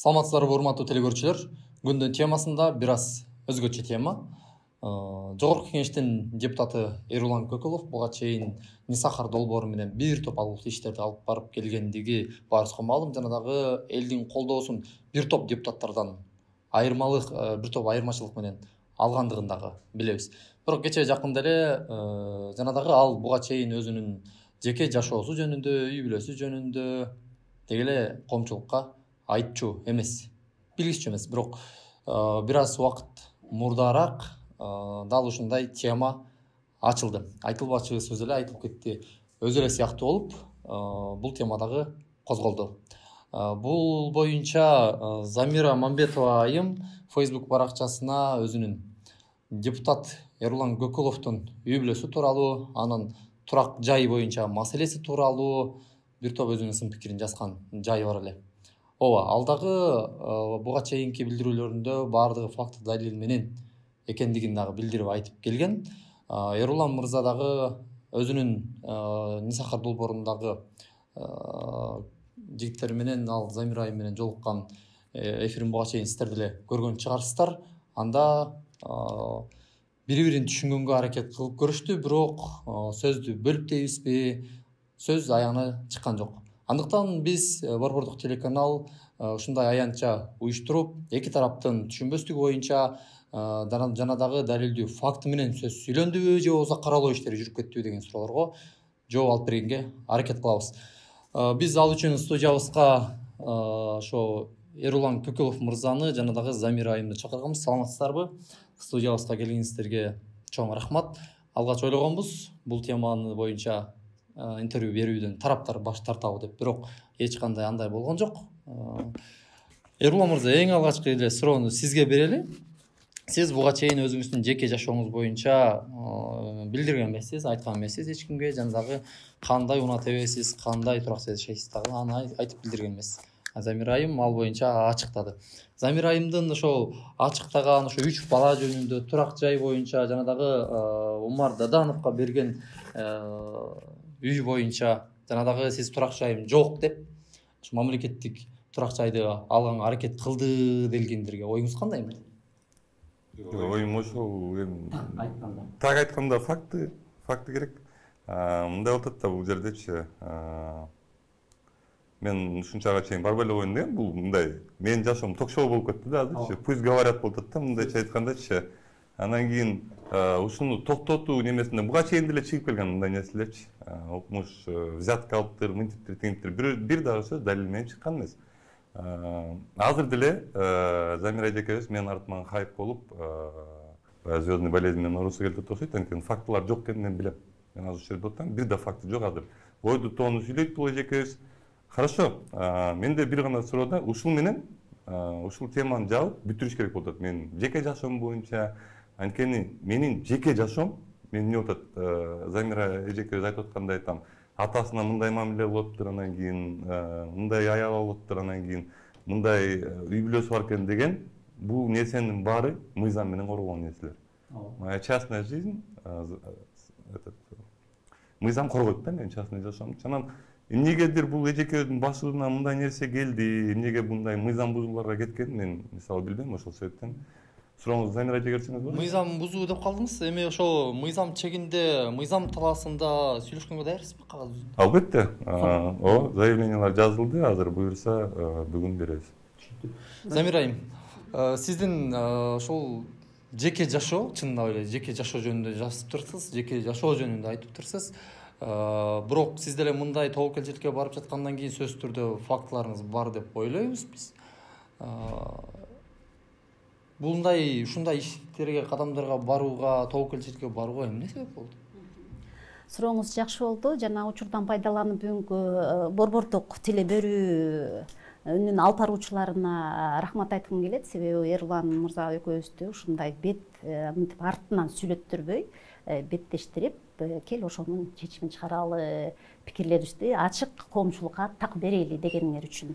Саламатсыздарбы урматтуу телекөрүүчүлөр. Күндүн темасында бир аз өзгөчө тема. Жогорку кеңештин депутаты Эрулан Көкөлов буга чейин Нисахар долбоору менен бир топ алгылыктуу иштерди алып барып келгендиги баарыбызга маалым. Жана дагы элдин колдоосун бир топ депутаттардан бир топ айырмачылык менен алгандыгын дагы билебиз. Бирок кечээ жакында эле жана дагы ал буга чейин өзүнүн жеке жашоосу жөнүндө, үй бүлөсү жөнүндө деги эле коомчулукка айтчу эмес, билгичү эмес. Бирок бир аз убакыт мурдараак дал ушундай тема ачылды. Айтылбачу сөз эле айтылып кетти өзү эле сыяктуу болуп, бул тема дагы козголду. Бул боюнча Замира Мамбетова айым Facebook баракчасына өзүнүн депутат Эрулан Көкөловдун үй бүлөсү тууралуу, анын турак жай боюнча маселеси тууралуу бир топ өзүнүн сын пикирин жазган жайы бар эле. Ооба, ал дагы буга чейинки билдирүүлөрүндө баардыгы факт далил менен экендигин дагы билдирип айтып келген. Эрулан мырза дагы өзүнүн Нисахар долбоорундагы жигиттер менен, ал Замира айым менен жолуккан эфирин буга чейин сиздер деле көргөн чыгарсыздар. Анда бири-бирин түшүнгөнгө аракет кылып көрүштү, бирок сөздү бөлүп дейбизби, сөз аягына чыккан жок. Андыктан биз Борбордук телеканал ушундай аянтча уюштуруп, эки тараптын түшүнбөстүгү боюнча жана дагы далилдүү факты менен сөз сүйлөндүбү же болбосо каралоо иштери жүрүп кеттиби деген суроолорго жооп алып бергенге аракет кылабыз. Биз ал үчүн студиябызга ошо Эрулан Көкөлов мырзаны жана дагы Замира айымды чакырганбыз. Саламатсыздарбы? Студиябызга келгениңиздерге чоң рахмат. Алгач ойлогонбуз бул теманы боюнча интервью берүүдөн тараптар баш тартабы деп, бирок эч кандай андай болгон жок. Эрулан мырза, эң алгачкы эле суроону сизге берели. Сиз буга чейин өзүңүздүн жеке жашооңуз боюнча билдирген эмессиз, айткан эмессиз эч кимге, жана дагы кандай унат эбесиз, кандай тураксыз жашайсыз дагы аны айтып билдирген эмессиз. Замира айым ал боюнча ачыктады. Замира айымдын ошол ачыктаган ошо 3 бала жөнүндө, турак жай боюнча жана дагы Умар Дадановго берген үй боюнча жана дагы сиз турак жайым жок деп мамлекеттик турак жайды алганга аракет кылды делгендерге оюңуз кандай? Оюм ошол так айтканда факты керек. Мындай болуп атат да бул жердечи. Мен ушунчага чейин барбай эле коеюн дегем. Бул мындай менин жашоом ток-шоу болуп кетти да азырчы. Пусть говорят болуп атат да, мындайча айткандачы. Анан кийин ушуну токтотуу немесинде буга чейин деле чыгып келген мындай нерселерчи. Окумуш взятка алыптыр, мынтиптир, тигинтип бир дагы сөз далил менен чыккан эмес. Азыр деле Замира эжекебиз менин артыман хайп болуп, звездный болезнь менен оорусу келип окшойт. Анткени фактылар жок экенин мен билем. Мен азыр ушул жерде отурам, бир да факты жок азыр. Ойду тоону сүйлөйт бул эжекебиз. Хорошо, менде бир гана суроо да, ушул менен ушул теманы жабып бүтүрүш керек болуп атат. Мен жеке жашоом боюнча, анткени менин жеке жашоом, мен эмне болуп атат, Замира эжекебиз айтып аткандай айтам, атасына мындай мамиле болуптур, анан кийин мындай аял алыптыр, анан кийин мындай үй бүлөсү бар экен деген, бул нерсенин баары мыйзам менен корголгон нерселер. Моя частная жизнь, мыйзам коргойт да менин частный жашоомду. Анан эмнегедир бул эжекебиздин башына мындай нерсе келди, эмнеге мындай мыйзам бузууларга кеткенин мен мисалы билбейм. Ошол себептен сурооңузду Замира эже берсеңиз болот. Мыйзам бузуу деп калдыңыз. Эми ошо мыйзам чегинде, мыйзам талаасында сүйлөшкөнгө даярсызбы кагаз жүзүндө? Албетте. Ооба, заявлениялар жазылды, азыр буюрса бүгүн беребиз. Замира айым, сиздин ошол жеке жашоо, чынында эле жеке жашоо жөнүндө жазып турсуз, жеке жашоо жөнүндө айтып турсуз. Бирок сиз деле мындай тобокелчиликке барып жаткандан кийин сөзсүз түрдө фактыларыңыз бар деп ойлойбуз биз. Ушундай иштерге, кадамдарга барууга, тобокелчиликке барууга эмне себеп болду? Сурооңуз жакшы болду. Жана учурдан пайдаланып бүгүнкү борбордук теле берүүнүн алып баруучуларына рахмат айткым келет. Себеби Эрулан мырза экөөбүздү ушундай мынтип артынан сүйлөттүрбөй, беттештирип, кел ошонун чечимин чыгаралы, пикирлерибизди ачык коомчулукка так берели дегениңер үчүн.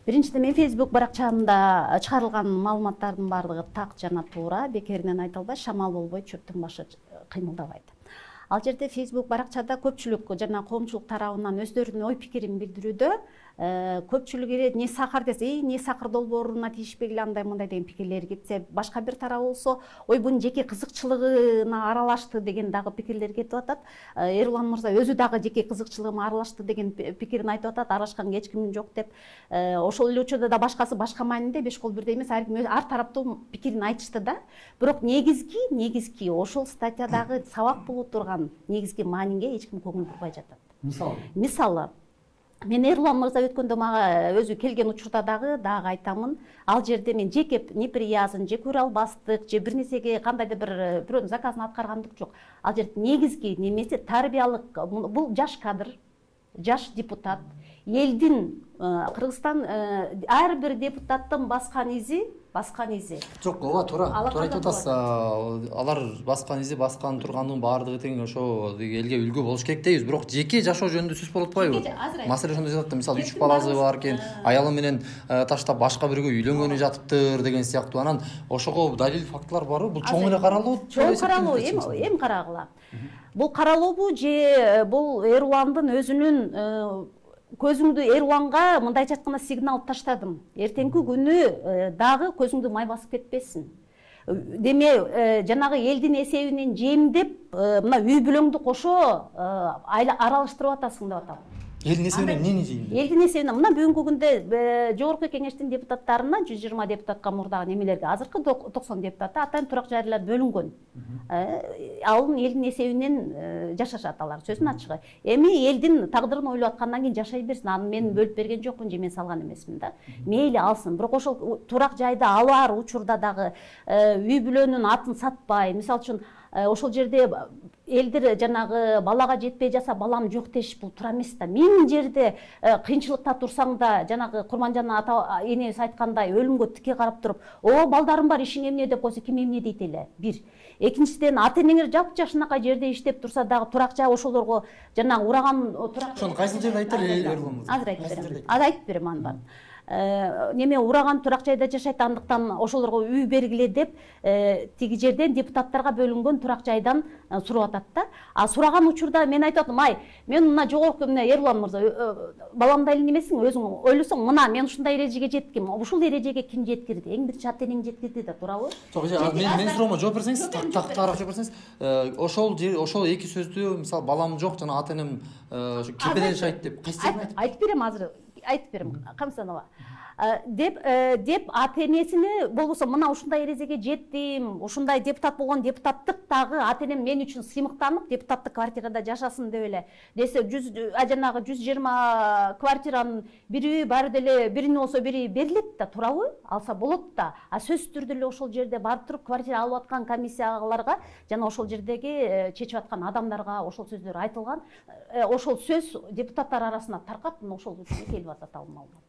Биринчиден, мен Facebook баракчамда чыгарылган маалыматтардын баардыгы так жана туура, бекеринен айта албайт, шамал болбойт, чөптүн башы кыймылдабайт. Ал жерде Facebook баракчада көпчүлүк жана коомчулук тарабынан өздөрүнүн ой пикирин билдирүүдө көпчүлүк эле не сахар десе, не сахар долбооруна тийишпегиле андай мындай деген пикирлер кетсе, башка бир тарабы болсо, ой бунун жеке кызыкчылыгына аралашты деген дагы пикирлер кетип атат. Эрлан мырза өзү дагы жеке кызыкчылыгына аралашты деген пикирин айтып атат, аралашканга эч ким жок деп. Ошол эле учурда да башкасы башка маанинде, беш кол бирдей эмес, ар тараптуу пикирин айтышты да. Бирок негизги ошол статьядагы сабак боло турган негизги маанинге эч ким көңүл бурбай жатат. Мисалы, мен Эрлан мырза өткөндө мага өзү келген учурда дагы айтамын, ал жерде мен жеке неприязын, же көрө албастык, же бир нерсеге кандайдыр бирөөнүн заказын аткаргандык жок. Ал жерде негизги немеси тарбиялык, бул жаш кадр, жаш депутат, элдин Кыргызстан ар бир депутаттын баскан изи. Жок, ооба туура айтып атасыз. Алар баскан изи, баскан турганын баардыгы тең ошо элге үлгү болуш керек дейбиз. Бирок жеке жашоо жөнүндө сөз болуп атпайбы? Маселе ошондо жатат да, мисалы 3 баласы бар экен, аялы менен таштап башка бирөөгө үйлөнгөнү жатыптыр деген сыяктуу. Анан ошого далил фактылар барбы? Бул чоң эле каралуу? Чоң каралуу, эми карагыла. Бул каралуубу же бул Эрландын өзүнүн көзүңдү Эрланга мындайча айтканда сигнал таштадым. Эртеңки күнү дагы көзүңдү май басып кетпесин. Деме жанагы элдин эсебинен жемдеп, мына үй бүлөңдү кошо аралаштырып атасың деп атам. Элдин эсебинен эмнени жейм? Элдин эсебинен мына бүгүнкү күндө жогорку кеңештин депутаттарына 120 депутатка мурдагы немелерге азыркы 90 депутатта атайын турак жайлар бөлүнгөн. Ал элдин эсебинен жашашат алар, сөзүнүн ачыгы. Эми элдин тагдырын ойлоп аткандан кийин жашай берсин. Аны мен бөлүп берген жокмун, же мен салган эмесмин да. Мейли алсын. Бирок ошол турак жайды алар учурда дагы үй бүлөнүн атын сатпай, мисалы үчүн ошол жерде элдер жанагы балага жетпей жаса балам жок деш, бул туура эмес да. Миң жерде кыйынчылыкта турсаң да, жанагы Курманжан ата энебиз айткандай өлүмгө тике карап туруп, "О, балдарым бар, ишиң эмне" деп койсо, ким эмне дейт эле? Бир. Экинчиден, ата энеңер жапжашынакай жерде иштеп турса дагы турак жай ошолорго жанагы ураган турак. Ошону кайсы жерде айтты эле Эрлан? Азыр айтып берем аны баарын. Неме ураган турак жайда жашайт, андыктан ошолорго үй бергиле деп тиги жерден депутаттарга бөлүнгөн турак жайдан сурап атат да. А сураган учурда мен айтып атам, мен мына жогорку Эрлан мырза, баламдай эле немесиң, өзүң ойлосоң, мына мен ушундай эрежеге жеттим. Ушул эрежеге ким жеткирди? Эң биринчи ата энең жеткирди да, туурабы? Жок, мен суроомо жооп берсеңиз, так карап жооп берсеңиз, ошол эки сөздү, мисалы балам жок, жана ата энем кепеден жашайт деп кайсы жерде айтып берем азыр. Айтып берем, Камсанова. Деп ата энесине болбосо мына ушундай эрежеге жеттим, ушундай депутат болгон, депутаттык дагы ата энем мен үчүн сыймыктанып, депутаттык квартирада жашасын деп эле десе, жанагы 120 квартиранын бири баары деле бирини болсо бири берилет да, туурабы? Алса болот да. А сөзсүз түрдө эле ошол жерде барып туруп квартира алып аткан комиссияларга жана ошол жердеги чечип аткан адамдарга ошол сөздөр айтылган. Ошол сөз депутаттар арасына таркап, ошол үчүн келип атат ал маалымат.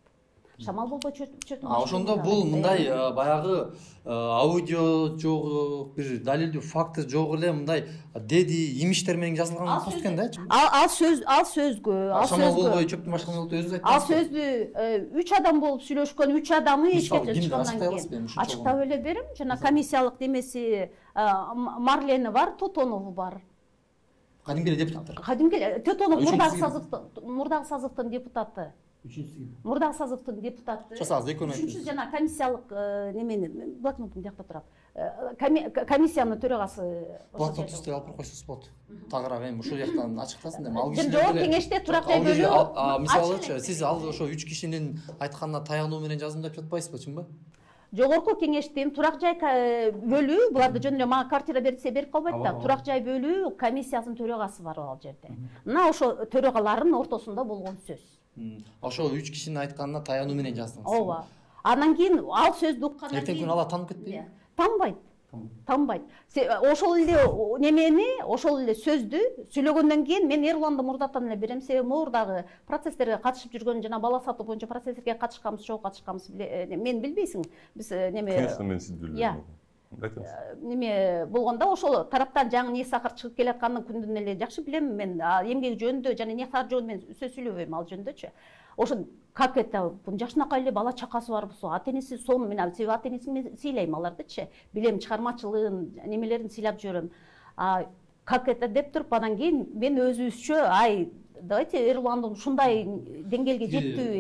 Шамал болбой чөтүн. Ошондо бул мындай баягы аудио жок, бир далилдүү факты жок эле мындай деди имиштер менен жазылган пост экен да. Ал сөзгө, Шамал болбой чөптүн башка болду өзүңүз айттыңыз. Ал сөздү 3 адам болуп сүйлөшкөн, 3 адамы эшикке чыккандан кийин ачыктап эле берем. Жана комиссиялык демеси Марлени бар, Тотонову бар. Кадимки депутаттар. Кадимки Тотонов мурдагы созывдун депутаты. Мурдагы созывдун депутаты. Үчүнчүсү жана комиссиялык немени блокнотум жакта турат. Комиссиянын төрагасы. Блокноту алып койсоңуз болот. Тагыраак эми ушул жактан ачыктасын деп. Ал киши жок кеңеште турак жай бөлүү. Мисалы, сиз ал ошо 3 кишинин айтканына таянуу менен жаздым деп жатпайсызбы, чынбы? Жогорку кеңештин турак жай бөлүү, буларды жөн эле мага квартира берсе берип калбайт да. Турак жай бөлүү комиссиясынын төрагасы бар ал жерде. Мына ошо төрагалардын ортосунда болгон сөз. Ошол 3 кишинин айтканына таянуу менен жаздыңыз. Ооба. Андан кийин ал сөздү уккандан кийин эртең күнү ала танып кетпейби? Танбайт. Ошол эле немени, ошол эле сөздү сүйлөгөндөн кийин мен Эрланды мурдатан эле берем. Себеби мурдагы процесстерге катышып жүргөн жана бала сатуу боюнча процесстерге катышканбыз, жок катышканбыз мен билбейсиң. Биз неме Конечно, мен сизди билбейм. Неме болгондо ошол тараптан жаңы не сахар чыгып келатканын күндүн эле жакшы билем. Мен эмгек жөнүндө жана не сахар жөнүндө мен сөз сүйлөбөйм ал жөнүндөчү. Ошо как это жашынакай эле бала чакасы бар болсо, ата энеси сону мен себеби ата энесин мен сыйлайм алардычы. Билем чыгармачылыгын, немелерин сыйлап жүрөм. как это деп туруп анан кийин мен өзүбүзчө ай давайте Эрландын ушундай деңгээлге жеттиби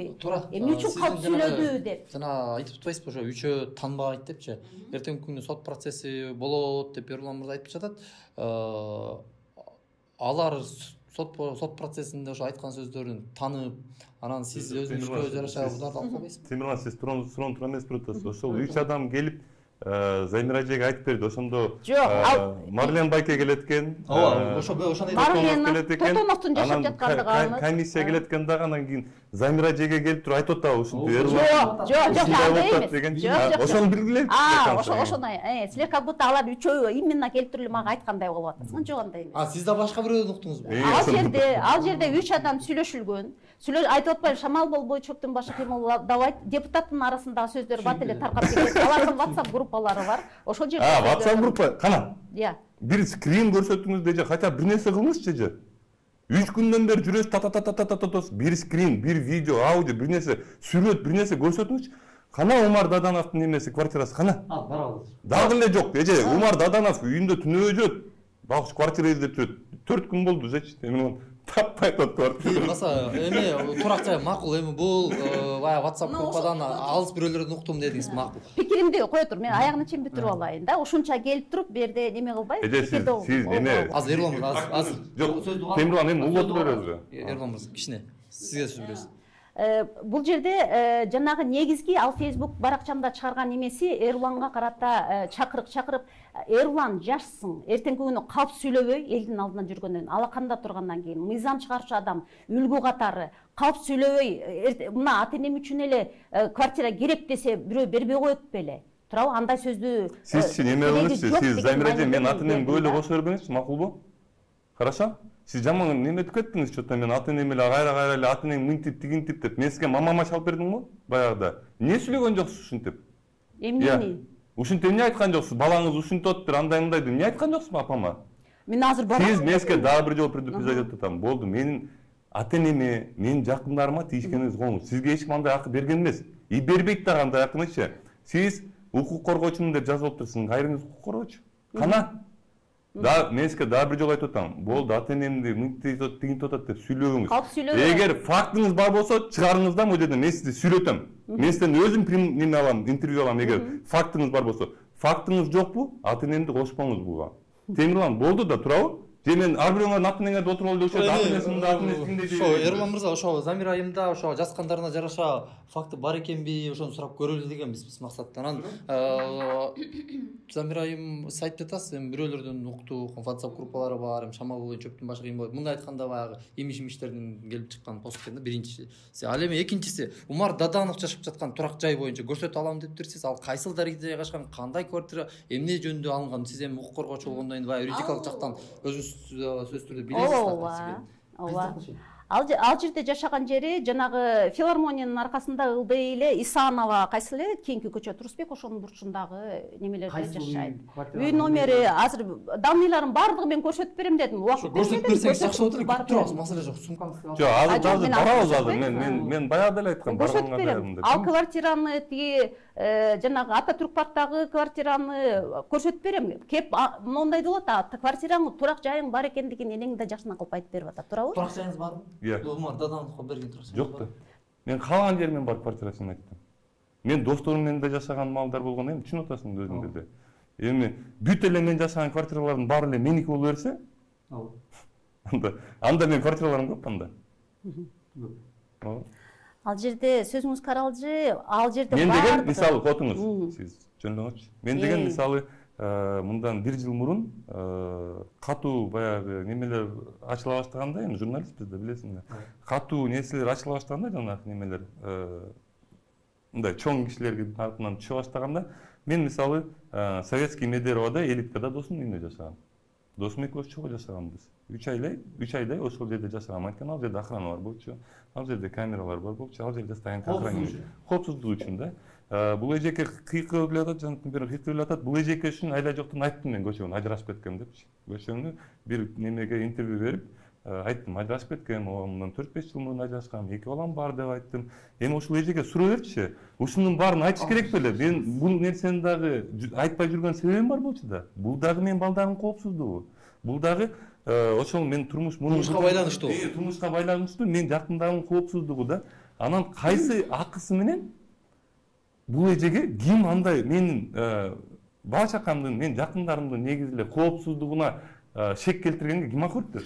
эмне үчүн калп сүйлөдү деп жана айтып атпайсызбы ошо үчөө таанбайт депчи эртеңки күнү сот процесси болот деп Эрлан мырза айтып жатат алар сот процессинде ошо айткан сөздөрүн таанып анан сиз өзүңүзгө жараша буларды алып койбойсузбу Темирлан сиз суроону туура эмес туруп атасыз ошол 3 адам келип Замира эжеге айтып берди ошондо Марлен байке келет экен ошондой Тотоновдун жашап жаткандыгы комиссия келет экен дагы анан кийин Замира эжеге келип туруп айтып атабы ушинтип жок ошону белгилейт ошону силер как будто алар үчөө именно келип мага айткандай болуп атасың жок андай эмес сиз да башка бирөөдөн уктуңузбу ал жерде 3 адам сүйлөшүлгөн айтып атпайбы Шамал Болбойчуктун башы кыймыл давай депутаттын арасындагы сөздөр бат эле таркап кетет алардын WhatsApp группалары бар ошол жерде WhatsApp группа кана бир скрин көрсөтүңүз деже хотя бир нерсе кылыңызчы же 3 күндөн бери жүрөсүз та бир скрин бир видео аудио бир нерсе сүрөт бир нерсе көрсөтүңүзчү кана Умар Дадановдун немеси квартирасы кана барабыз дагы эле жок эже Умар Dadanov үйүндө түнөө жүрөт багыш квартира издеп жүрөт 4 күн болду эжечи таппай атат эми турак жай макул эми бул баягы WhatsApp группадан алыс бирөөлөрдөн уктум дедиңиз макул пикиримди кое тур мен аягына чейин бүтүрүп алайын да ушунча келип туруп бу жерде неме кылбай сиз эме азыр Эрлан азыр жок Темирлан эми улготуп беребизби Эрлан мырза кичине сизге сөз беребиз бул жерде жанагы негизги ал Facebook баракчамда чыгарган эмеси Эрланга карата чакырып Эрлан жашсың эртеңки күнү калп сүйлөбөй элдин алдынан жүргөндөн алаканда тургандан кийин мыйзам чыгаруучу адам үлгү катары калп сүйлөбөй мына ата энем үчүн эле квартира керек десе бирөө бербей коет беле туурабы андай сөздү сизчи неме кылыңызчы сиз Замира эже менин ата энемди көбүлө кошо бергенчи макулбу хорошо сиз жаман неметип кеттиңиз что-то мен ата энем эле кайра эле ата энең мынтип тигинтип деп мен сизге мамама чалып бердимби баягыда эмне сүйлөгөн жоксуз ушинтип эмнени ушинтип эмне айткан жоксуз балаңыз ушинтиптир андай мындай деп эмне айткан жоксузбу апама мен азыр барам сиз мезге дагы бир жолу предупреждать атам болду менин ата энеме менин жакындарыма тийишкениңизди коюңуз сизге эч ким андай акы берген эмес и бербейт дагы андай акынычы сиз укук коргоочумун деп жазып атыптыр сиздин кайрыңыз укук коргоочу кана мен сизге дагы бир жолу айтып атам болду ата энемди мынтип атат тигинтип атат деп сүйлөгүңүз калп сүйлөбөй эгер фактыңыз бар болсо чыгарыңыз да могу жерден мен сизди сүйлөтөм мен сизден өзүм неме алам интервью алам эгер фактыңыз бар болсо фактыңыз жокпу ата энемди кошпоңуз буга Темирлан болду да туурабы же мен ар бирөөңөрдүн ата энеңерди отуруп алып ошо ата энеси мындай ата энеси тигиндей ошо Эрлан мырза ошо Замира айымда ошо жазгандарына жараша факты бар экенби ошону сурап көрөлү дегенбиз биз максатта анан Замира айым сиз айтып атасыз эми бирөөлөрдөн уктук WhatsApp группалары бар эми Шамал Болбойчуктун башы кыйын болот мындай айтканда баягы имиштердин келип чыккан пост экен да биринчиси ал эми экинчиси Умар Даданов жашап жаткан турак жай боюнча көрсөтө алам дептирсиз ал кайсыл дарегеде жайгашкан кандай квартира эмне жөнүндө алынган сиз эми укук коргоочу болгондон кийин баягы юридикалык жактан өзүңүз сөзсүз түрдө билесиз ооба ал жерде жашаган жери жанагы филармониянын аркасында ылдый эле Исанова кайсы эле кийинки көчө Турусбек ошонун бурчундагы немелерде жашайт үй номери азыр данныйларын баардыгын мен көрсөтүп берем дедим убакыт көрсөтүп берсеңиз жакшы болот эле күтүп турабыз маселе жок сумкаңызды жок азыр барабыз азыр мен баягыда эле айткам көрсөтүп берем ал квартираны тиги жанагы Ататүрк парктагы квартираны көрсөтүп берем кеп моундай болот квартираң турак жайың бар экендигин энең да жакшына кылып айтып берип атат туурабы турак жайыңыз барбы Умар Дадановго берген турак жайыңыз жок да мен каалаган жеримен барып квартирасын айттым мен досторум менен да жашаган маалдар болгон эми түшүнүп атасың өзүң деле эми бүт эле мен жашаган квартиралардын баары эле меники боло берсе анда менин квартираларым көп анда ал жерде сөзүңүз каралжы ал жерде мен деген мисалы котуңуз сиз жөндөңүзчү мен деген мисалы мындан 1 жыл мурун катуу баягы немелер ачыла баштаганда эми журналистпиз да билесиңер катуу нерселер ачыла баштаганда жанагы немелер мындай чоң кишилердин артынан түшө баштаганда мен мисалы советский Медеровада элиткада досумдун үйүндө жашагам досум экөөбүз чогуу жашаганбыз 3 айдай ошол жерде жашагам анткени ал жерде охрана бар болчу ал жерде камералар бар болчу ал жерде стоянка коопсуздук үчүн да бул эжеке кыйкырып эле атат жанаттын бери кыйкырып эле атат бул эжеке үчүн айла жоктон айттым мен көчөгөн ажырашып кеткем депчи көчөгөнү бир немеге интервью берип айттым ажырашып кеткем мындан 4-5 жыл мурун ажырашкам 2 балам бар деп айттым эми ушул эжеке суроо берчи ушунун баарын айтыш керек беле мен бул нерсени дагы айтпай жүргөн себебим бар болчу да бул дагы менин балдарымдын коопсуздугу Бул дагы ошол мен Турмушка байланыштуу. Турмушка байланыштуу, мен жакындарымдын коопсуздугу да. Анан кайсы акысы менен бул эжеге ким андай менин бала чакамдын, мен жакындарымдын негизи эле коопсуздугуна шек келтиргенге ким акыл берет?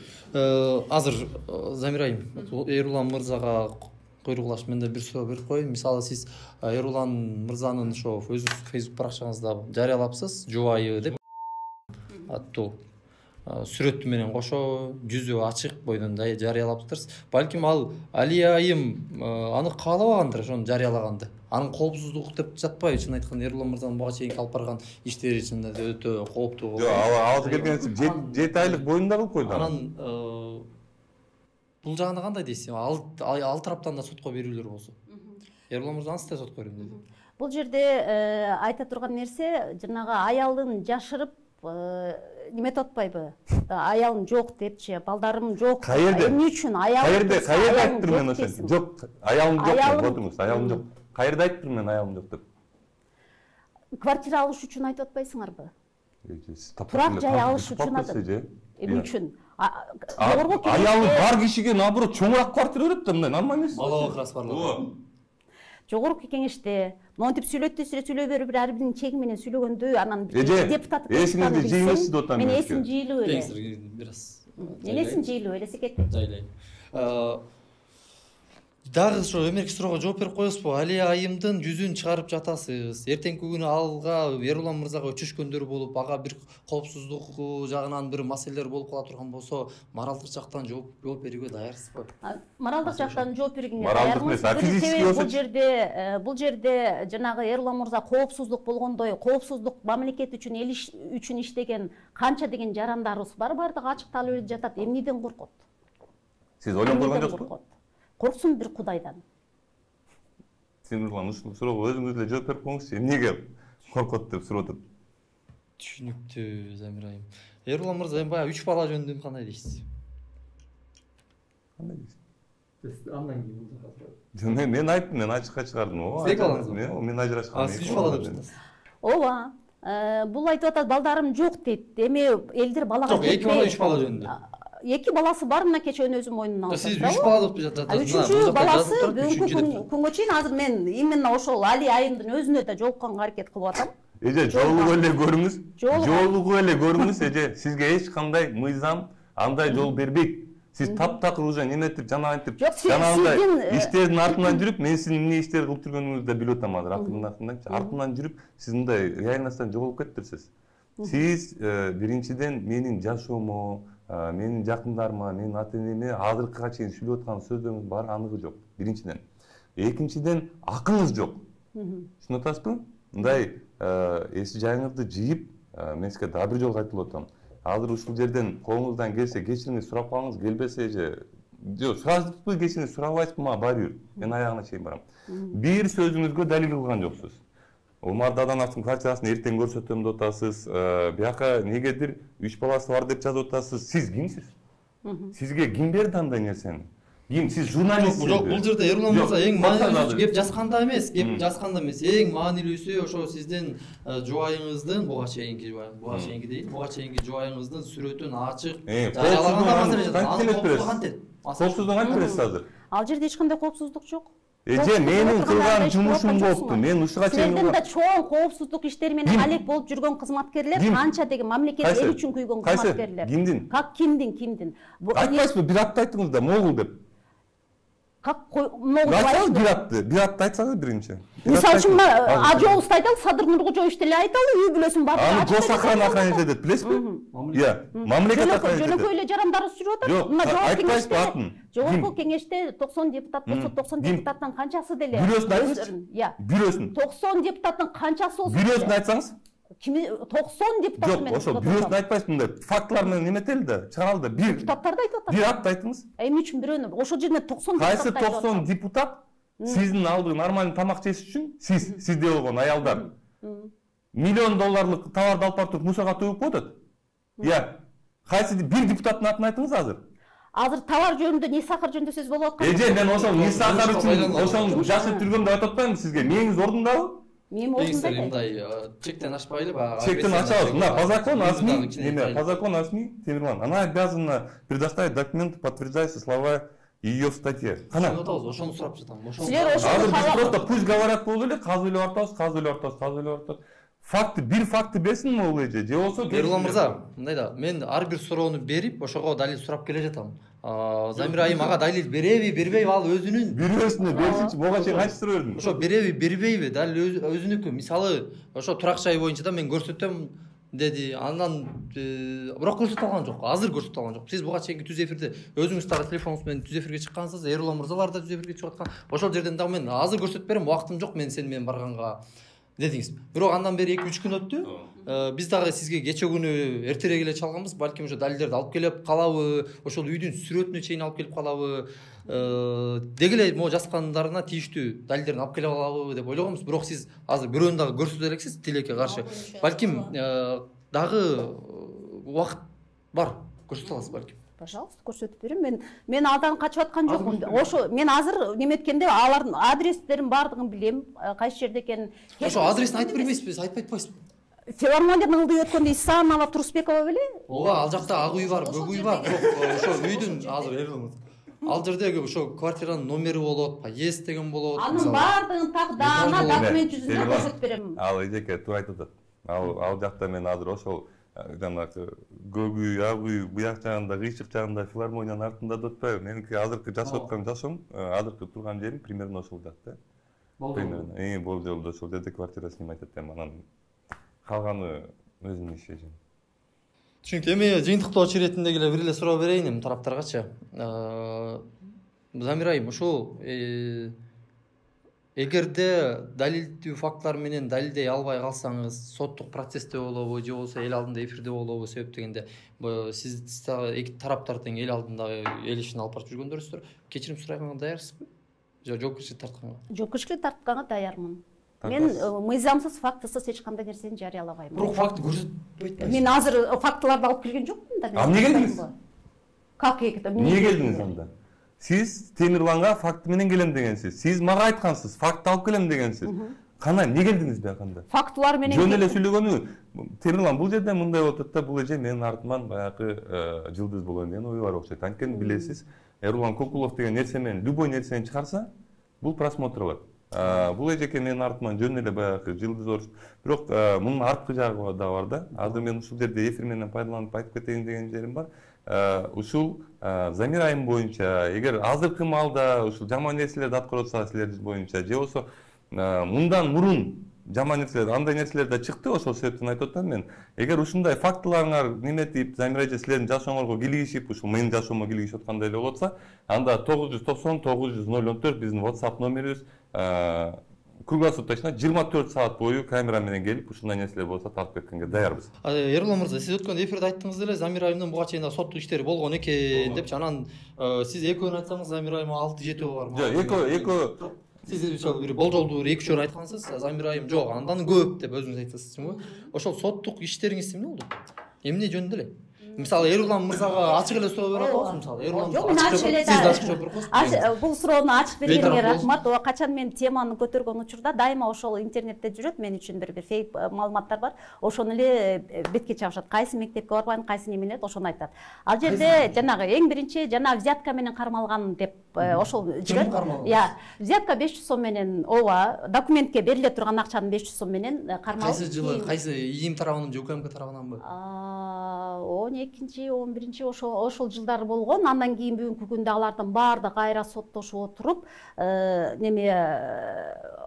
Азыр Замира айым, Эрулан мырзага койругулаш менде бир суроо берип коеюн. Мисалы сиз Эрулан мырзанын ошо өзүңүз Facebook баракчаңызда жарыялапсыз, жубайы деп аттуу сүрөтү менен кошо жүзү ачык бойдон жарыялаптырсыз. Балким ал Алия айым аны каалабагандыр ошону жарыялаганды. Анын коопсуздук деп жатпайбы? Чын айтканда Эрулан мырзанын буга чейин алып барган иштери чынында өтө кооптуу. Жок, азыр келген 7 айлык боюнда кылып койду. Анан бул жагында кандай дейсиз? Ал тараптан да сотко берүүлөр болсо. Эрулан мырза ансы да сотко берем деди. Бул жерде айта турган нерсе, жанагы аялын жашырып неметип атпайбы? Аялым жок депчи, балдарым жок. Эмне үчүн аялым? Каерде айтып мен ошо. Жок, аялым жок деп отуңуз, аялым жок. Каерде айтып мен аялым жок деп. Квартира алыш үчүн айтып атпайсыңарбы? Турак жай алыш үчүн атат. Эмне үчүн? Аялым бар кишиге наоборот чоңураак квартира берет да, мындай нормально эмес. Бала бакырасы барлыгы. Жогорку кеңеште монтип сүйлөй берип ар биринин чеги менен сүйлөгөндө анан депутат эсиңизди жыйыңызчы деп атам. Мен эсим жыйылып эле. Бир аз. Мен эсим жыйылып эле секетти. Жайлайм. Дагы ошо эмерки суроого жооп берип коесузбу? Алия айымдын жүзүн чыгарып жатасыз. Эртеңки күнү алга Эрулан мырзага өчүшкөндөр болуп, ага бир коопсуздук жагынан бир маселелер болуп кала турган болсо, моралдык жактан жооп берүүгө даярсызбы? Моралдык жактан жооп бергенге даярмыз. Бул жерде жанагы Эрулан мырза коопсуздук болгондой, коопсуздук мамлекет үчүн, эл үчүн иштеген канча деген жарандарыбыз бар, бардыгы ачыкталып эле жатат. Эмнеден коркот? Сиз ойлонуп көргөн жоксузбу? Корксун бир Кудайдан. Сен ушул суроого өзүңүз эле жооп берип коюңузчу. Эмнеге коркот деп сурап атат? Түшүнүктүү, Замира айым. Эрулан мырза эми баягы 3 бала жөнүндө кандай дейсиз? Кандай дейсиз? Андан кийин бул Мен айттым, мен ачыкка чыгардым. Сиз балаңызбы? Мен ажырашкам. Сиз 3 бала деп жатасыз. Ооба. Бул айтып атат, балдарым жок дейт. Эми элдер балага жок, 2 бала 3 бала жөнүндө. 2 баласы бар, мына кече өзүм мойнуна алып. Сиз 3 бала деп жатасыз. 3-чү баласы бүгүнкү күнгө чейин азыр мен именно ошол Алия айымдын өзүнө да жолукканга аракет кылып атам. Эже, жолугуп эле көрүңүз. Жолугуп эле көрүңүз, эже. Сизге эч кандай мыйзам андай жол бербейт. Сиз таптакыр уже неметип, жанагынтип, жанагындай иштердин артынан жүрүп, мен сиздин эмне иштер кылып жүргөнүңүздү да билип атам азыр. Артынан жүрүп, сиз мындай реальносттан жоголуп кеттирсиз. Сиз биринчиден менин жашоомо, менин жакындарыма, менин ата-энеме азыркыга чейин сүйлөп аткан сөздөрүңүз бар, аныгы жок. Биринчиден. Экинчиден, акыңыз жок. Түшүнүп атасызбы? Мындай эс жайыңызды жыйып, мен сизге дагы бир жолу айтып атам. Азыр ушул жерден колуңуздан келсе кечириңиз сурап калыңыз, келбесе же жок, сурасызбы, кечириңиз сурабайсызбы, мага бара бер. Мен аягына чейин барам. Бир сөзүңүзгө далил кылган жоксуз. Омар Дадановдун квартирасын эртең көрсөтөм деп атасыз. Бияка негедир 3 баласы бар деп жазып атасыз. Сиз кимсиз? Сизге ким берди андай нерсени? Ким? Сиз журналистсиз. Жок, бул жерде Эрулан мырза эң маанилүүсү кеп жазганда эмес, эң маанилүүсү ошо сиздин жубайыңыздын буга чейинки дейт, буга чейинки жубайыңыздын сүрөтүн ачык жарыялаганда маселе жатат. Коопсуздук кантип бересиз азыр? Ал жерде эч кандай коопсуздук жок. Эже, менин кылган жумушум болупту. Мен ушуга чейин силердин да чоң коопсуздук иштери менен алек болуп жүргөн кызматкерлер, канча деген мамлекет эл үчүн күйгөн кызматкерлер. Кимдин? Как кимдин? Айтпайсызбы, бир атты айттыңыз да, могул деп. Как могул айтасыз? Бир атты айтсаңыз биринчи. Мисалы үчүн Ажоовду айталы, Садыр Нуркожоевич деле айталы, үй бүлөсүн баары. Аны госохрана охранять этет, билесизби? Иә, мамлекет охранять этет. Жөнөкөй эле жарандарыбыз жүрүп атат. Жок, айтпайсызбы атын? Жогорку кеңеште 90 депутат болсо, 90 депутаттын канчасы деле? Бирөөсүн айтыңызчы. Иә. Бирөөсүн. 90 депутаттын канчасы болсо? Бирөөсүн айтсаңыз? 90 депутат менен. Жок, ошо бирөөсүн айтпайсыз, мындай фактылар менен неметели да, чыгаралы да. Бир депутаттарды айтып атат. Бир атты айтыңыз. Эмне үчүн бирөөнү? Ошол жерде 90 депутат. Кайсы 90 депутат сиздин алдыгы нормальный тамак жеш үчүн, сизде болгон аялдар $1 миллион товарды алып барып туруп мусорго төгүп коет. Иә. Кайсы бир депутаттын атын айтыңыз азыр. Азыр товар жөнүндө, не сахар жөнүндө сөз болуп аткан. Эже, мен ошол не сахар үчүн ошол жашып жүргөм деп айтып атпаймынбы сизге? Мээңиз ордундабы? Мен ошондой мындай чектен ашпайлы баягы. Чектен ачабыз. Мына по закону СМИ, по закону СМИ, Темирлан, она обязана предоставить документы, подтверждающие слова ее в статье. Кана. Ошону сурап жатам. Силер Азыр биз просто пусть говорят болду эле, казып эле атабыз. Факты, бир факты берсинби бул эже, же болсо Эрлан мырза, мындай да, мен ар бир суроону берип, ошого далил сурап келе жатам. Замир айым ага далил береби, бербейби, ал өзүнүн бирөөсүнө берсинчи, буга чейин кантип сурап бердиң? Ошо береби, бербейби, далил өзүнүкү. Мисалы, ошо турак жай боюнча да мен көрсөтөм деди. Андан бирок көрсөтө алган жок. Азыр көрсөтө алган жок. Сиз буга чейинки түз эфирде өзүңүз дагы телефонуңуз менен түз эфирге чыккансыз, Эрлан мырзалар да түз эфирге чыгып аткан. Ошол жерден дагы мен азыр көрсөтүп берем, убактым жок, мен сени менен барганга дедиңиз. Бирок андан бери 2-3 күн өттү. Биз дагы сизге кече күнү эртерээк эле чалганбыз. Балким ошо далилдерди алып келип калабы, ошол үйдүн сүрөтүнө чейин алып келип калабы. Деги эле могу жазгандарына тийиштүү далилдерин алып келип алабы деп ойлогонбуз. Бирок сиз азыр бирөөнү дагы көрсөтө элексиз тилекке каршы. Балким дагы убакыт бар, көрсөтө аласыз балким. Пожалуйста, көрсөтүп берем. Мен алдан качып аткан жокмун. Ошо мен азыр неметкенде алардын адрестерин бардыгын билем, кайсы жерде экенин. Ошо адресин айтып бербейсизби, айтпай атпайсызбы? Филармониянын ылдый өткөндө Исанова, Турсбекова беле? Ооба, ал жакта ак үй бар, көк үй бар. Бирок ошо үйдүн азыр ал жердеги ошо квартиранын номери болот, подъезд деген болот. Анын бардыгын так даана документ жүзүндө көрсөтүп берем. Ал эжеке туура айтып атат. Ал жакта мен азыр ошол жанагы көк үй, ак үй, буяк жагында, кыйшык жагында филармониянын артында да отпайбы. Меники азыркы жашап аткан жашоом, азыркы турган жерим примерно ошол жакта. Примерно. Бул жолдо ошол жерде квартира снимать этем. Анан калганы өзүнүн иши. Түшүнүктүү. Эми жыйынтыктоочу иретинде эле бир эле суроо берейин эми тараптаргачы. Замир айым, ушул эгерде далилдүү фактылар менен далилдей албай калсаңыз, соттук процессте болобу, же болбосо эл алдында эфирде болобу, себеп дегенде сиз эки тараптар тең эл алдында эл ишин алып барып жүргөндөрсүздөр. Кечирим сурайганга даярсызбы? Же жоопкерчилик тартканга? Жоопкерчилик тартканга даярмын. Мен мыйзамсыз, фактысыз эч кандай нерсени жарыялабайм. Бирок факт көрсөтпөйт. Мен азыр фактыларды алып келген жокмун да. Эмне келдиңиз? Как эмне келдиңиз анда? Сиз Темирланга факт менен келем дегенсиз. Сиз мага айткансыз, факт алып келем дегенсиз. Кана эмне келдиңиз биякында? Фактылар менен. Жөн эле сүйлөгөнү. Темирлан бул жерде мындай болуп атат да, бул эже менин артыман баягы жылдыз болгон деген ой бар окшойт. Анткени билесиз, Эрлан Кокулов деген нерсе менен любой нерсени чыгарса, бул просмотр алат. Бул эжеке менин артыман жөн эле баягы жылдыз орус. Бирок мунун арткы жагы да бар да. Азыр мен ушул жерде эфир менен пайдаланып айтып кетейин деген жерим бар. Ушул Замир айым боюнча, эгер азыркы маалда ушул жаман нерселерди аткарып атса силердин боюнча, же болсо мындан мурун жаман нерселер, андай нерселер да чыкты, ошол себептен айтып атам мен. Эгер ушундай фактыларыңар неметип, Замир айжа силердин жашооңорго килигишип, ушул менин жашоомо килигишип аткандай эле болуп атса, анда 990 900 014 биздин WhatsApp номерибиз. Круглосуточно 24 саат бою камера менен келип, ушундай нерселер болсо алып кеткенге даярбыз. Эрлан мырза, сиз өткөн эфирде айттыңыз эле, Замир айымдын буга чейин соттук иштери болгон экен депчи. Анан сиз экөөнү айтсаңыз, Замир айым 6-7 бар. Жок, экөө сиз мисалы бир болжолдуу бир 2-3 жолу айткансыз, Замир айым жок, андан көп деп өзүңүз айтасыз, чынбы? Ошол соттук иштериңиз эмне болду? Эмне жөнүндө эле? Мисалы Эрлан мырзага ачык эле суроо берип атабыз, мисалы Эрлан сиз ачык жооп бериңиз. Бул суроону ачык бергениңе рахмат. Ооба, качан мен теманы көтөргөн учурда дайыма ошол интернетте жүрөт, мен үчүн бир фейк маалыматтар бар. Ошону эле бетке чабышат. Кайсы мектепке барбайм, кайсы неменет, ошону айтат. Ал жерде жанагы эң биринчи жана взятка менен кармалган деп ошол жүрөт. Взятка 500 сом менен, ооба, документке бериле турган акчанын 500 сом менен кармалып. Кайсы жылы, кайсы ИИМ тарабынан же УКМК тарабынанбы? 12-11 ошол жылдар болгон. Андан кийин бүгүнкү күндө алардын баардыгы кайра соттошуп отуруп, неме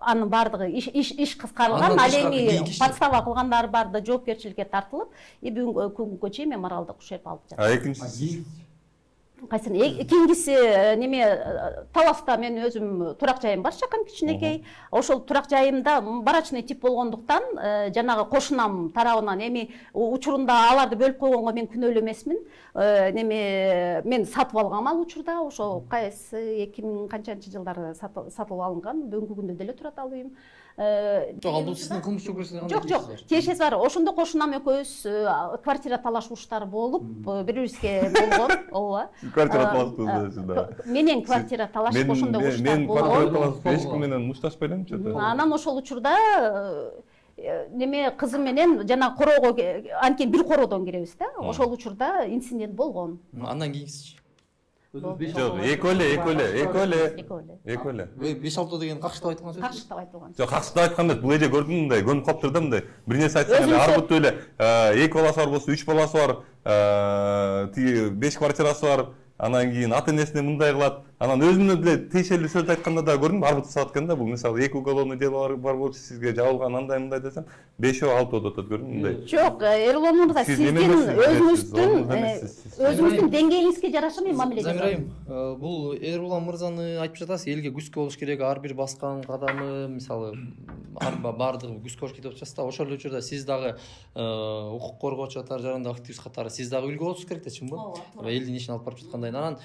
анын баардыгы иш кыскарылган. Ал эми подстава кылгандар бар да жоопкерчиликке тартылып, бүгүнкү күнгө чейин мен моралдык ущерб алып жатам. Экинчиси Кайсын экинчиси неме Таласта мен өзүм турак жайым бар, чакан кичинекей. Ошол турак жайымда барачный тип болгондуктан жанагы кошунам тарабынан эми учурунда аларды бөлүп койгонго мен күнөөлүү эмесмин. Неме мен сатып алгам ал учурда, ошо кайсы 2000 канчанчы жылдары сатылып алынган, бүгүнкү күндө деле турат ал үйүм. Жок, бул сиздин кылмыш жоопкерчилигине жок жок тиешеси бар. Ошондо кошунам экөөбүз квартира талашуулуштар болуп бири-бирибизге болгон. Ооба. Квартира талашып да. Менен квартира талашып ошондо уруштар мен квартира болгон. талашып эч ким менен мушташпай элем чөтө. Анан ошол учурда неме кызым менен жана короого анткени бир короодон киребиз да. Ошол учурда инцидент болгон. Андан кийинкичи. Жок, экөө эле. 5-6 деген какшытап айткан сөз. Какшытап айтылган. Жок, какшытап айткан эмес. Бул эже көрдүм мындай, көнүп калыптыр да мындай. Бир нерсе айтсаң эле ар буту эле 2 баласы бар болсо 3 баласы бар, тиги 5 квартирасы бар. Анан кийин ата энесине мындай кылат. Анан өзүнө деле тиешелүү сөз айтканда да көрдүм, ар буту сабат экен да. Бул мисалы 2 уголовный дело бар болчу, сизге жабылган андай мындай десем, 5-6 өтөт көрдүм мындай. Жок, Эрлан мырза, сиздин өзүңүздүн деңгээлиңизге жараша мен мамиле жасайм. Замир айым, бул Эрулан мырзаны айтып жатасыз, элге күскө болуш керек, ар бир баскан кадамы, мисалы, баардыгы күскө болуш керек деп жатасыз да. Ошол учурда сиз дагы укук коргоочу катары, жарандык активист катары сиз дагы үлгү болушуңуз керек да, чынбы? Элдин ишин алып барып жаткандай. Анан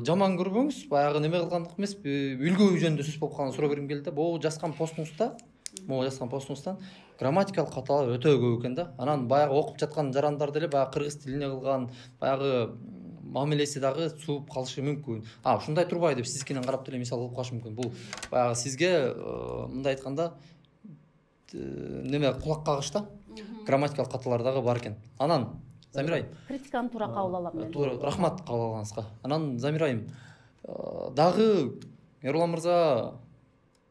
жаман көрбөңүз, баягы неме кылгандык эмес, үлгү жөнүндө сөз болуп калган суроо бергим келди да. Могу жазган постуңузда грамматикалык каталар өтө көп экен да. Анан баягы окуп жаткан жарандар деле баягы кыргыз тилине кылган баягы мамилеси дагы сууп калышы мүмкүн. Ушундай турбайбы деп сиздикинен карап деле мисал кылып калышы мүмкүн. Бул баягы сизге мындай айтканда неме кулак кагыш да. Грамматикалык каталар дагы бар экен. Анан Замир айым, критиканы туура кабыл алам мен. Туура, рахмат кабыл алганыңызга. Анан Замир айым, дагы Эрлан мырза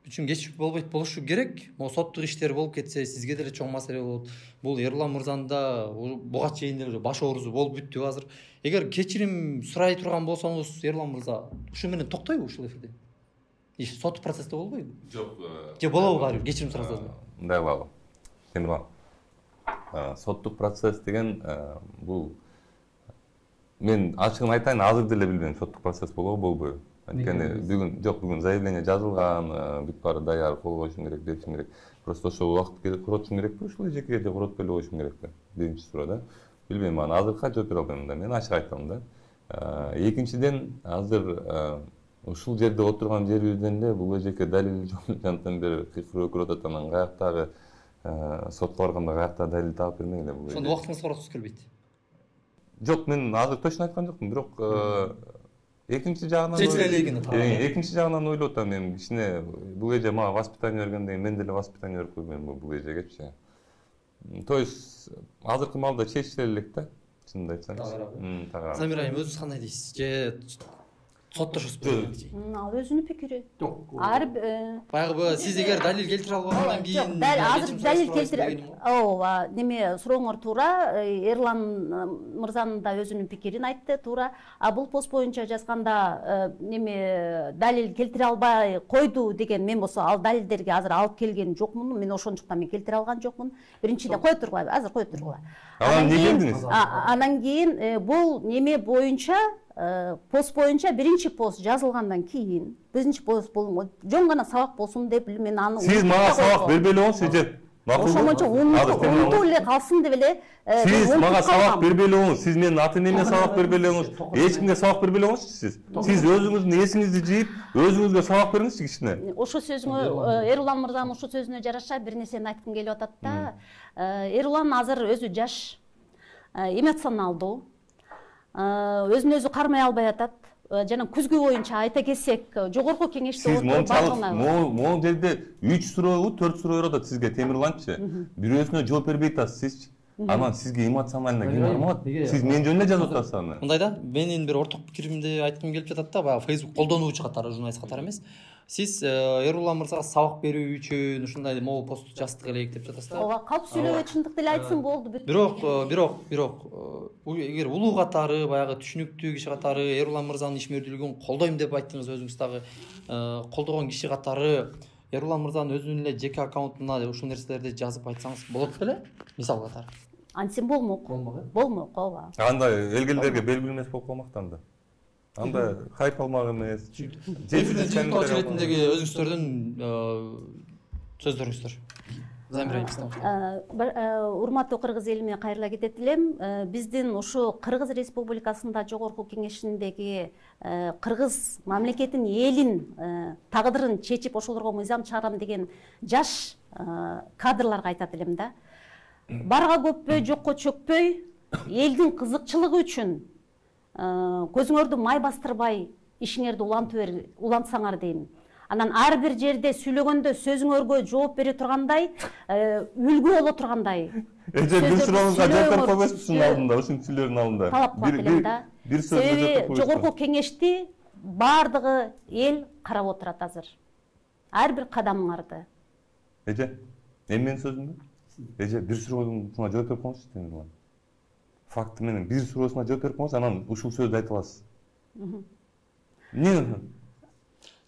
үчүн кеч болушу керек. Могу соттук иштер болуп кетсе, сизге деле чоң маселе болот. Бул Эрлан мырзанын да буга чейин деле баш оорусу болуп бүттү азыр. Эгер кечирим сурай турган болсоңуз, Эрлан мырза, ушу менен токтойбу ушул эфирде? Соттук процессте болбойбу? Жок. Же болобу баары кечирим сурасызбы? Мындай кылалы. Темирлан. Соттук процесс деген бул мен ачыгын айтайын, азыр деле билбейм соттук процесс болобу болбойбу. Анткени бүгүн заявление жазылган, бүт баары даяр, кол коюшум керек, беришим керек. Просто ошол убакыт куротушум керекпи, ушул жеке же куротпой эле коюшум керекпи? Биринчи суроо да. Билбейм, аны азыркы жооп бере албайм да. Мен ачык айтам да. Экинчиден, азыр ушул жерде отурган жерибизден эле бул эжеке далил жантан бери кыйкырып өкүрүп атат. Анан каяктагы сотко барганда каякта далил таап бермек эле бул. Ошондо убактыңыз бараксыз келбейт. Жок, мен азыр точно айткан жокмун, бирок экинчи жагынан ойлоп атам мен кичине бул эже мага воспитание бергенден кийин мен деле воспитание берип койбойм бул эжегечи. То есть азыркы маалда чечиле элек да, чынын айтсаңыз. Замир айым, өзүңүз кандай дейсиз? Же соттошосузбу? Ал өзүнүн пикири. Баягы сиз эгер далил келтире албагандан кийин азыр далил келтире. Ооба, неме сурооңор туура. Эрлан мырзанын да өзүнүн пикирин айтты, туура. Бул пост боюнча жазганда неме далил келтире албай койду деген мен болсо ал далилдерге азыр алып келген жокмун. Мен ошончуктан мен келтире алган жокмун. Биринчиден кое тургула, азыр кое тургула. Анан кийин бул неме боюнча пост боюнча биринчи пост жазылгандан кийин биринчи пост жөн гана сабак болсун деп мен аны сиз мага сабак бербей эле коңуз, эже. Ошомончо унутуп эле калсын деп эле. Сиз мага сабак бербей эле коңуз, сиз менин ата энеме сабак бербей эле коңуз, эч кимге сабак бербей эле коңузчу сиз. Сиз өзүңүздүн эсиңизди жыйып, өзүңүзгө сабак бериңизчи кичине. Ошо сөзүңө Эрлан мырзанын ошо сөзүнө жараша бир нерсени айткым келип атат да. Эрлан азыр өзү жаш, эмоционалдуу, өзүн өзү кармай албай атат. Жана күзгү боюнча айта кетсек, жогорку кеңеште могу жерде 3 сурообу 4 суроо берип атат сизге Темирланчы. Бирөөсүнө жооп бербей атасыз сизчи. Анан сизге эмоционально ким кармалат? Сиз мен жөнүндө жазып атасыз аны. Мындай да, менин бир орток пикиримди айткым келип жатат да, баягы Facebook колдонуучу катары, журналист катары эмес. Сиз Эрулан мырзага сабак берүү үчүн ушундай могу пост жаздык элек деп жатасыз да. Ооба, калп сүйлөбөй чындыкты эле айтсын болду. Бирок эгер улуу катары, баягы түшүнүктүү киши катары Эрулан мырзанын ишмердүүлүгүн колдойм деп айттыңыз, өзүңүз дагы колдогон киши катары Эрулан мырзанын өзүнүн эле жеке аккаунтуна ушул нерселерди жазып айтсаңыз болот беле? Мисал катары. Антсен болмок. Болмок, ооба. Анда элгилдерге белгилүү эмес болуп калмак да анда. Анда хайп алмак эмес. Эфирдин чыгыш иретиндеги өзүңүздөрдүн сөздөрүңүздөр. Замир айым. Урматтуу кыргыз элиме кайрыла кетет элем. Биздин ушу Кыргыз Республикасында жогорку кеңешиндеги кыргыз мамлекетин элин тагдырын чечип ошолорго мыйзам чыгарам деген жаш кадрларга айтат элем да. Барга көппөй, жокко чөкпөй, элдин кызыкчылыгы үчүн көзүңөрдү май бастырбай ишиңерди улантсаңар дейм. Анан ар бир жерде сүйлөгөндө сөзүңөргө жооп бере тургандай, үлгү боло тургандай. Бир сурооңузга жооп берип койбойсузбу алдында, ушун сүйлөрдүн алдында? Талап кылат элем да. Себеби жогорку кеңешти бардыгы эл карап отурат азыр. Ар бир кадамыңарды. Эже, менин сөзүмдү? Эже, бир сурооңузга жооп берип коюңузчу дейм. Факты менен бир суроосуна жооп берип коюңуз, анан ушул сөздү айта аласыз. Эмне?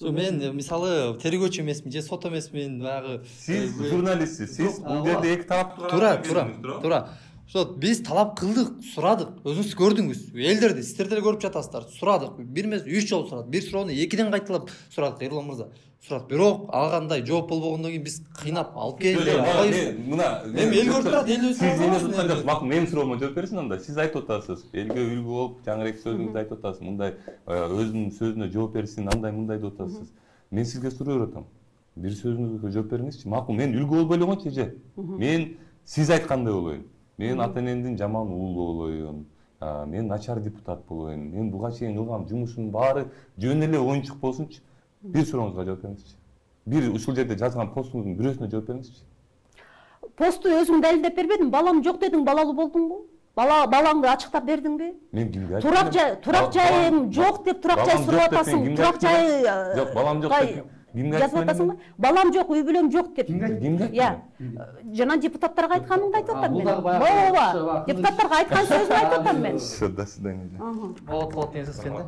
Мен мисалы тергөөчү эмесмин же сот эмесмин, баягы сиз журналистсиз, сиз бул жерде эки тарап туура. Ошо биз талап кылдык, сурадык, өзүңүз көрдүңүз, элдерди, сиздер деле көрүп жатасыздар, сурадык, бир эмес 3 жолу сурадык, бир суроону экиден кайталап сурадык, Эрлан мырза. Сурат, бирок алгандай жооп болбогондон кийин биз кыйнап алып келдик. Эми эл көрүп турат, эл сиз эмне турган макул, менин суроомо жооп берсин анда. Сиз айтып атасыз, элге үлгү болуп, жаңырээк сөзүңүздү айтып атасыз. Мындай өзүнүн сөзүнө жооп берсин, андай мындай деп атасыз. Мен сизге суроо берип бир сөзүңүзгө жооп бериңизчи. Макул, мен үлгү болбой эле койчу эже. Мен сиз айткандай болоюн. Мен ата энемдин жаман уулу болоюн. Мен начар депутат болоюн. Мен буга чейин кылган жумушумдун баары жөн эле оюнчук болсунчу. Бир сурооңузга жооп бериңизчи. Бир ушул жерде жазган постуңуздун бирөөсүнө жооп бериңизчи. Посту өзүң далилдеп бербедиң, балам жок дедиң, балалуу болдуңбу? Балаңды ачыктап бердиңби? Мен кимге айттым? Турак жайым жок деп турак жай сурап атасың. Турак жай жок, балам жок деп кимге айттым? Балам жок, үй бүлөм жок деп. Кимге? Жана депутаттарга айтканыңды айтып атам мен. Ооба, депутаттарга айткан сөзүн айтып атам мен. До свидания. Болот деген сөз экен да.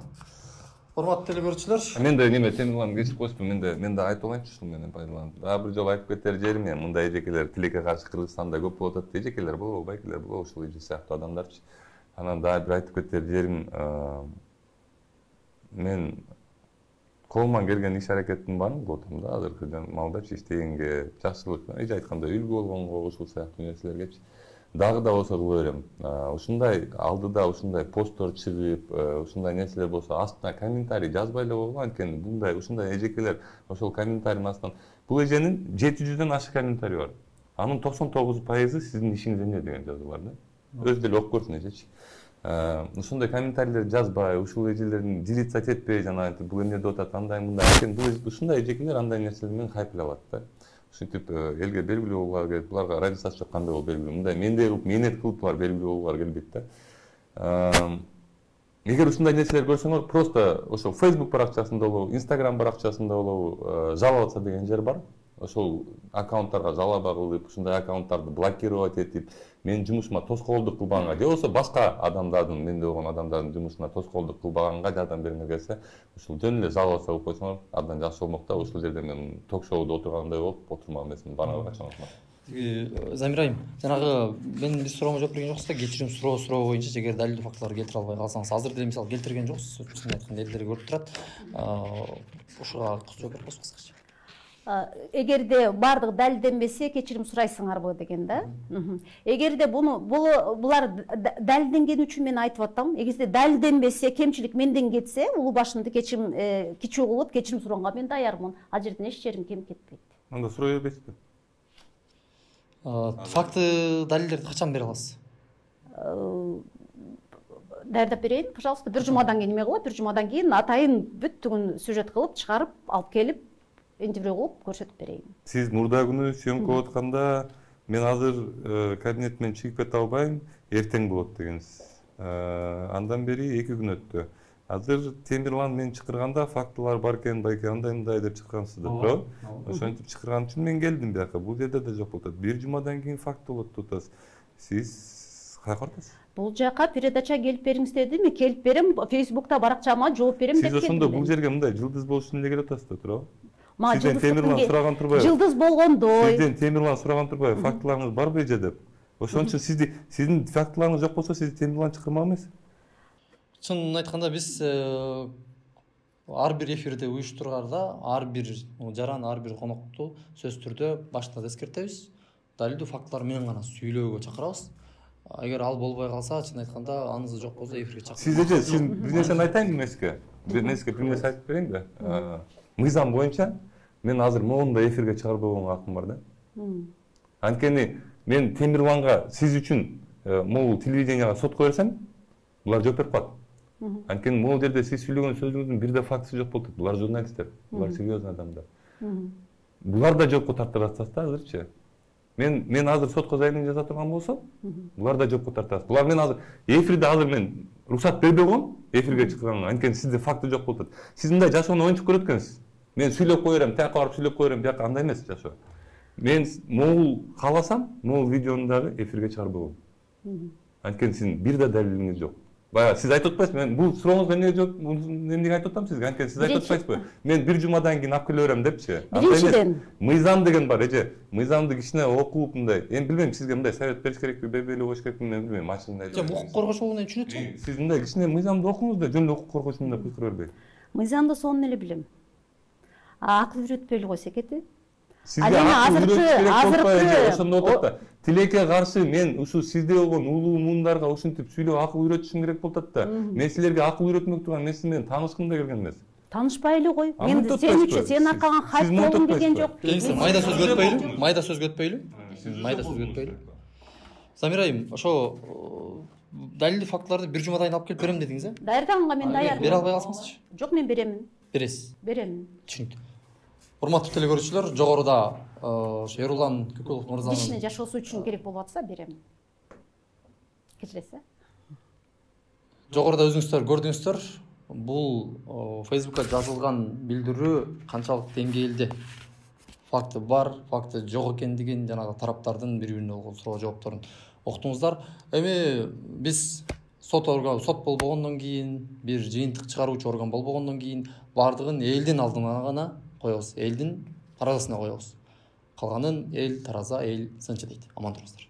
Урматтуу телекөрүүчүлөр, мен да неме темирланып кечип коюшпун, мен да айтып алайынчы ушул менен пайдаланып. Бир жолу айтып кетер жерим, мындай эжекелер тилекке каршы Кыргызстанда көп болуп атат. Эжекелер болобу, байкелер болобу, ушул эже сыяктуу адамдарчы. Анан дагы бир айтып кетер жерим, мен колуман келген иш аракеттин баарын кылып атам да, азыркы маалдачы иштегенге, жакшылык, эже айткандай үлгү болгонго, ушул сыяктуу нерселергечи. Дагы да болсо кыла берем. Ушундай алдыда ушундай посттор чыгып, ушундай нерселер болсо астына комментарий жазбай эле койгон, анткени мындай ушундай эжекелер ошол комментарийдин астынан бул эженин 700дөн ашык комментарий бар. Анын 99% сиздин ишиңиз эмне деген жазуу бар да. Өзү деле окуп көрсүн эжечи. Ушундай комментарийлерди жазбай, ушул эжелердин дилицать этпей, жана бул эмне деп атат, андай мындай, анткени бул ушундай эжекелер андай нерселер менен хайп алат да. Ушинтип элге белгилүү болгулары келет, буларга радиосачы кандай болуп белгилүү. Мындай мендей кылып мээнет кылып булар белгилүү болгулары келбейт да. Эгер ушундай нерселер көрсөңөр, просто ошол Facebook баракчасында болобу, Instagram баракчасында болобу жаловаться деген жер бар. Ошол аккаунттарга жалоба кылып, ушундай аккаунттарды блокировать этип, менин жумушума тоскоолдук кылбаганга же болбосо башка адамдардын, менде болгон адамдардын жумушуна тоскоолдук кылбаганга жардам бергиңер келсе, ушул жөн эле жаловаться кылып койсоңор, абдан жакшы болмок да. Ушул жерде мен ток-шоуда отургандай болуп, отурмак эмесмин, баана качан отурмак. Замир айым, жанагы мен бир суроомо жооп берген жоксуз да, кечирим суроо боюнча эгер далилдүү фактыларды келтире албай калсаңыз, азыр деле мисалы келтирген жоксуз, чын айтканда элдер көрүп турат. Ушуга жооп берип койсоңуз кыскача. Эгерде бардыгы далилденбесе кечирим сурайсыңарбы деген да. Эгерде булар далилденгени үчүн мен айтып атам, эгерде далилденбесе, кемчилик менден кетсе, улуу башымды кечирим кичүү кылып кечирим суроого мен даярмын. Ал жерден эч жерим кем кетпейт. Анда суроо бербейсизби? Факты, далилдерди качан бере аласыз? Даярдап берейин, пожалуйста. Бир жумадан кийин эме кылып, бир жумадан кийин атайын бүттүгүн сюжет кылып чыгарып, алып келип интервью кылып көрсөтүп берейин. Сиз мурда күнү съемка болуп атканда мен азыр кабинеттен чыгып кете албайм, эртең болот дегенсиз. Андан бери 2 күн өттү. Азыр Темирлан мен чакырганда фактылар бар экен, байке андай мындай деп чакыргансыз да, туурабы? Ошентип чакырган үчүн мен келдим бияка. Бул жерде да жок болот. Бир жумадан кийин факт болот деп атасыз. Сиз кайка барасыз? Бул жака передача келип бериңиз дедим, келип берем, Facebook'та баракчама жооп берем деп келдим. Сиз ошондо бул жерге мындай жылдыз болуш үчүн эле келип атасыз да, туурабы? Сизден Темирлан сураган турбайбы? Жылдыз болгондой. Сизден Темирлан сураган турбайбы? Фактыларыңыз барбы эже деп? Ошон үчүн сиздин фактыларыңыз жок болсо, сизди Темирлан чакырмак эмес. Чынын айтканда биз ар бир эфирди уюштургарда ар бир жаран, ар бир конокту сөзсүз түрдө башында эскертебиз. далилдүү фактылар менен гана сүйлөөгө чакырабыз. Эгер ал болбой калса, чын айтканда анысы жок болсо эфирге чакырабыз. Сиздечи сиз бир нерсени айтайын эмеспи? Бир нерсе айтып берейин да. Мыйзам боюнча мен азыр моунда эфирге чыгарбаган акым бар да. Анткени мен Темирванга сиз үчүн могул телевиденияга сотко берсем, булар жооп берип калат. Анткени могул жерде сиз сүйлөгөн сөзүңүздүн бир да фактысы жок болуп. Булар журналисттер, булар серьезный адамдар. Булар да жоопко тартып атасыз да азырчы. Мен азыр сотко заявление жаза турган болсом, булар да жоопко тартасыз. Булар мен азыр эфирде азыр мен уруксат бербей койгом, эфирге чыкканга. Анткени сизде факты жок болуп атат. Сиз мындай жашоону оюнчук көрөт экенсиз. Мен сүйлөп кое берем, тияка барып сүйлөп кое берем, бияка андай эмес жашоо. Мен могул кааласам, могул видеону дагы эфирге чыгарып койгом. Анткени сиздин бир да далилиңиз жок. Баягы сиз айтып атпайсызбы? Мен бул сурооңузга эмне жок, эмнеге айтып атам сизге? Анткени сиз айтып атпайсызбы? Мен бир жумадан кийин алып келе берем депчи. Биринчиден Мыйзам деген бар, мыйзамды кичине окуп мындай. Эми билбейм, сизге мындай совет бериш керекпи, бербей эле коюш керекпи, мен билбейм, ачыгын айтып. Укук коргоочу болгондон кийин түшүнөт. Сиз мындай кичине мыйзамды окуңуз да, жөн эле укук коргоочу мындай пикир бербей. мыйзамды сонун эле билем. Акыл үйрөтпөй эле койсо экети. Сизге акыл үйрөтүш керек болбой, ошондо отуп да. Тилекке каршы мен ушу сизде болгон улуу муундарга ушинтип сүйлөп акыл үйрөтүшүм керек болуп атат да. Мен силерге акыл үйрөтмөк турган, мен сиз менен таанышкым да келген эмес. Таанышпай эле кой. Мен сен үчүн сенин аркаңан хайп болгум келген жок. Кеңсе майда сөзгө өтпөйлү? Майда сөзгө өтпөйлү? Майда сөзгө өтпөйлү? Замир айым, ошо далилдүү фактыларды бир жумадан алып келип берем дедиңиз, Даярданганга мен даярмын. Бере албай калсаңызчы? Жок, мен беремин. Бересиз. Беремин. Түшүнүктүү. Урматтуу телекөрүүчүлөр, жогоруда ошо Эрулан Көкөлов мырзанын Личный жашоосу үчүн керек болуп атса беремин. Кечиресиз. жогоруда өзүңүздөр көрдүңүздөр. Бул Facebook'ка жазылган билдирүү канчалык деңгээлде факты бар, факты жок экендигин жанагы тараптардын бири-бирине болгон суроо жоопторун уктуңуздар. Эми биз сот болбогондон кийин, бир жыйынтык чыгаруучу орган болбогондон кийин бардыгын элдин алдына гана коебуз, элдин таразысына коебуз. Калганын эл тараза, эл сынчы дейт. Аман туруңуздар.